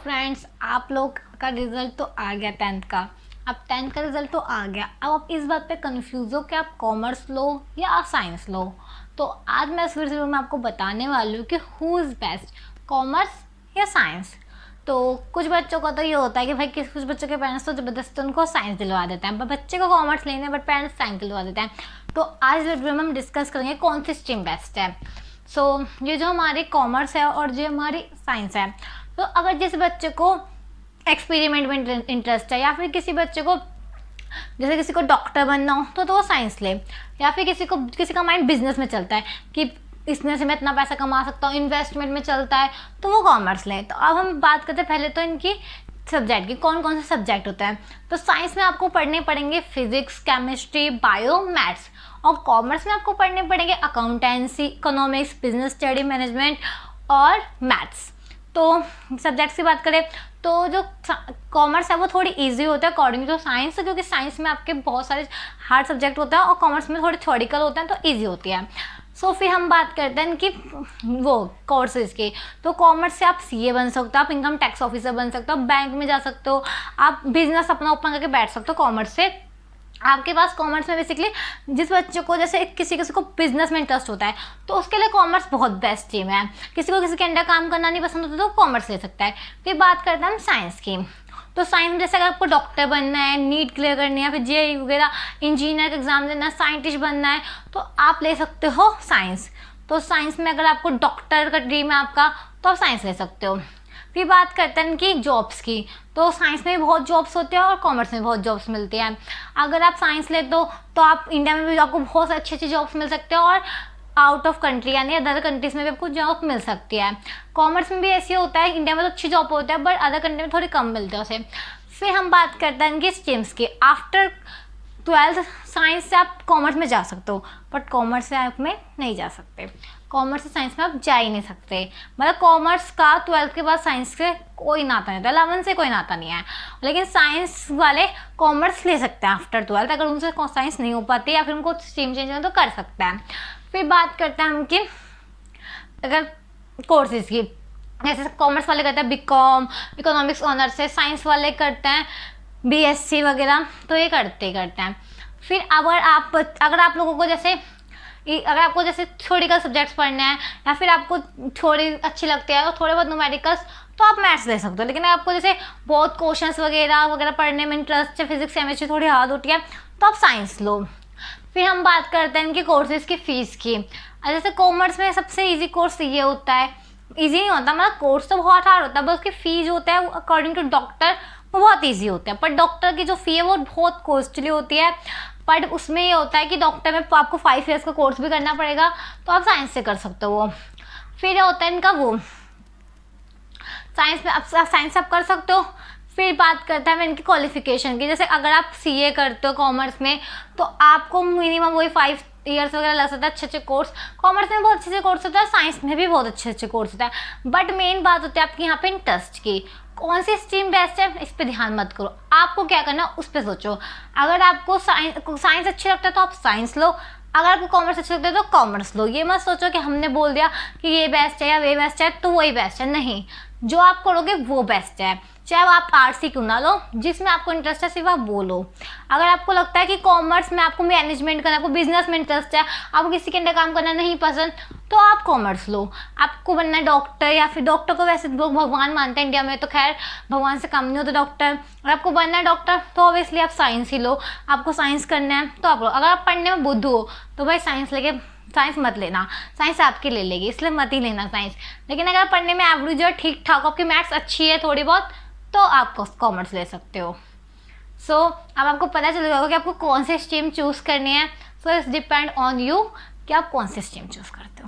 Friends, आप लोग का रिज़ल्ट तो आ गया 10th का। अब 10th का रिज़ल्ट तो आ गया, अब आप इस बात पे कंफ्यूज हो कि आप कॉमर्स लो या साइंस लो। तो आज मैं इस वीडियो में आपको बताने वाली हूँ कि हु इज़ बेस्ट, कॉमर्स या साइंस। तो कुछ बच्चों का तो ये होता है कि भाई कुछ बच्चों के पेरेंट्स तो ज़बरदस्ती उनको साइंस दिलवा देते हैं, बच्चे को कॉमर्स लेना है बट पेरेंट्स साइंस दिलवा देते हैं। तो आज इस वीडियो में हम डिस्कस करेंगे कौन सी स्ट्रीम बेस्ट है। ये जो हमारी कॉमर्स है और जो हमारी साइंस है, तो अगर जिस बच्चे को एक्सपेरिमेंट में इंटरेस्ट है या फिर किसी बच्चे को जैसे किसी को डॉक्टर बनना हो तो वो साइंस ले, या फिर किसी का माइंड बिजनेस में चलता है कि इसमें से मैं इतना पैसा कमा सकता हूँ, इन्वेस्टमेंट में चलता है, तो वो कॉमर्स ले। तो अब हम बात करते हैं पहले तो इनकी सब्जेक्ट की, कौन कौन से सब्जेक्ट होते हैं। तो साइंस में आपको पढ़ने पड़ेंगे फिजिक्स, केमिस्ट्री, बायो, मैथ्स, और कॉमर्स में आपको पढ़ने पड़ेंगे accountancy, economics, business study, management और मैथ्स। तो सब्जेक्ट्स की बात करें तो जो कॉमर्स है वो थोड़ी इजी होता है अकॉर्डिंग टू साइंस, क्योंकि साइंस में आपके बहुत सारे हार्ड सब्जेक्ट होते हैं और कॉमर्स में थोड़े थ्योरिकल होते हैं, तो इजी होती है। फिर हम बात करते हैं कि वो कोर्सेज की। तो कॉमर्स से आप सीए बन सकते हो, आप इनकम टैक्स ऑफिसर बन सकते हो, बैंक में जा सकते हो, आप बिजनेस अपना ओपन करके बैठ सकते हो कॉमर्स से। आपके पास कॉमर्स में बेसिकली जिस बच्चे को जैसे किसी को बिजनेस में इंटरेस्ट होता है तो उसके लिए कॉमर्स बहुत बेस्ट स्ट्रीम है। किसी को किसी के अंडर काम करना नहीं पसंद होता तो कॉमर्स ले सकता है। फिर बात करते हैं हम साइंस की। तो साइंस में जैसे अगर आपको डॉक्टर बनना है, नीट क्लियर करनी है, फिर जेईई वगैरह इंजीनियर का एग्जाम देना है, साइंटिस्ट बनना है, तो आप ले सकते हो साइंस। तो साइंस में अगर आपको डॉक्टर का ड्रीम है आपका तो आप साइंस ले सकते हो। फिर बात करते हैं कि जॉब्स की। तो साइंस में भी बहुत जॉब्स होते हैं और कॉमर्स में बहुत जॉब्स मिलती हैं। अगर आप साइंस लेते हो तो आप इंडिया में भी आपको बहुत अच्छी अच्छी जॉब्स मिल सकते हैं और आउट ऑफ कंट्री यानी अदर कंट्रीज में भी आपको जॉब मिल सकती है। कॉमर्स में भी ऐसे होता है, इंडिया में तो अच्छी जॉब होती है बट अदर कंट्री में थोड़ी कम मिलते हैं उसे। फिर हम बात करते हैं इनकी स्ट्रीम्स की। आफ्टर 12th साइंस से आप कॉमर्स में जा सकते हो बट कॉमर्स से आप में नहीं जा सकते, कॉमर्स से साइंस में आप जा ही नहीं सकते। मतलब कॉमर्स का 12th के बाद साइंस से कोई नाता नहीं होता, 11th से कोई नाता नहीं है, लेकिन साइंस वाले कॉमर्स ले सकते हैं आफ्टर 12th। अगर उनसे साइंस नहीं हो पाती या फिर उनको स्ट्रीम चेंज करना तो कर सकते हैं। फिर बात करते हैं हम कि अगर कोर्सेज की, जैसे कॉमर्स वाले करते हैं बीकॉम, इकोनॉमिक्स ऑनर्स से, साइंस वाले करते हैं बीएससी वगैरह, तो ये करते हैं। फिर अगर आप लोगों को अगर आपको जैसे थ्योरिकल सब्जेक्ट्स पढ़ने हैं या फिर आपको थोड़ी अच्छी लगती है और थोड़े बहुत न्यूमेरिकल्स, तो आप मैथ्स ले सकते हो। लेकिन आपको जैसे बहुत क्वेश्चंस वगैरह पढ़ने में इंटरेस्ट है, फिजिक्स केमिस्ट्री थोड़ी हार्ड होती है, तो आप साइंस लो। फिर हम बात करते हैं इनके कोर्सेज की फ़ीस की। जैसे कॉमर्स में सबसे ईजी कोर्स ये होता है, ईजी नहीं होता, मतलब कोर्स तो बहुत हार्ड होता है, बस उसकी फ़ीस होता है अकॉर्डिंग टू डॉक्टर वो बहुत ईजी होता है, पर डॉक्टर की जो फ़ी है वो बहुत कॉस्टली होती है। बट उसमें ये होता है कि डॉक्टर में आपको 5 ईयर्स का कोर्स भी करना पड़ेगा, तो आप साइंस से कर सकते हो वो। फिर ये होता है इनका वो साइंस में आप साइंस आप कर सकते हो। फिर बात करते हैं इनकी क्वालिफिकेशन की। जैसे अगर आप सीए करते हो कॉमर्स में तो आपको मिनिमम वही 5 ईयर्स वगैरह लग सकता है, अच्छे कोर्स। कॉमर्स में बहुत अच्छे कोर्स होता है, साइंस में भी बहुत अच्छे कोर्स होता है, बट मेन बात होती है आपकी यहाँ पे इंटरेस्ट की। कौन सी स्ट्रीम बेस्ट है इस पे ध्यान मत करो, आपको क्या करना उस पर सोचो। अगर आपको साइंस अच्छी लगता है तो आप साइंस लो, अगर आपको कॉमर्स अच्छा लगता है तो कॉमर्स लो। ये मत सोचो कि हमने बोल दिया कि ये बेस्ट है या वे बेस्ट है तो वही बेस्ट है, नहीं, जो आप करोगे वो बेस्ट है। चाहे वो आप आर्ट्स ही क्यों ना लो, जिसमें आपको इंटरेस्ट है सिर्फ आप वो लो। अगर आपको लगता है कि कॉमर्स में आपको मैनेजमेंट करना, आपको बिजनेस में इंटरेस्ट है, आपको किसी के अंडर काम करना नहीं पसंद, तो आप कॉमर्स लो। आपको बनना है डॉक्टर, या फिर डॉक्टर को वैसे लोग भगवान मानते हैं इंडिया में, तो खैर भगवान से कम नहीं होता डॉक्टर। अगर आपको बनना है डॉक्टर तो ऑब्वियसली आप साइंस ही लो, आपको साइंस करना है तो आप लो। अगर आप पढ़ने में बुद्धू हो तो भाई साइंस मत लेना, साइंस आपकी ले लेगी, इसलिए मत ही लेना साइंस। लेकिन अगर पढ़ने में एवरेज और ठीक ठाक, आपकी मैथ्स अच्छी है थोड़ी बहुत, तो आप कॉमर्स ले सकते हो। अब आपको पता चल जाएगा कि आपको कौन सी स्ट्रीम चूज़ करनी है। इट्स डिपेंड ऑन यू कि आप कौन सी स्ट्रीम चूज़ करते हो।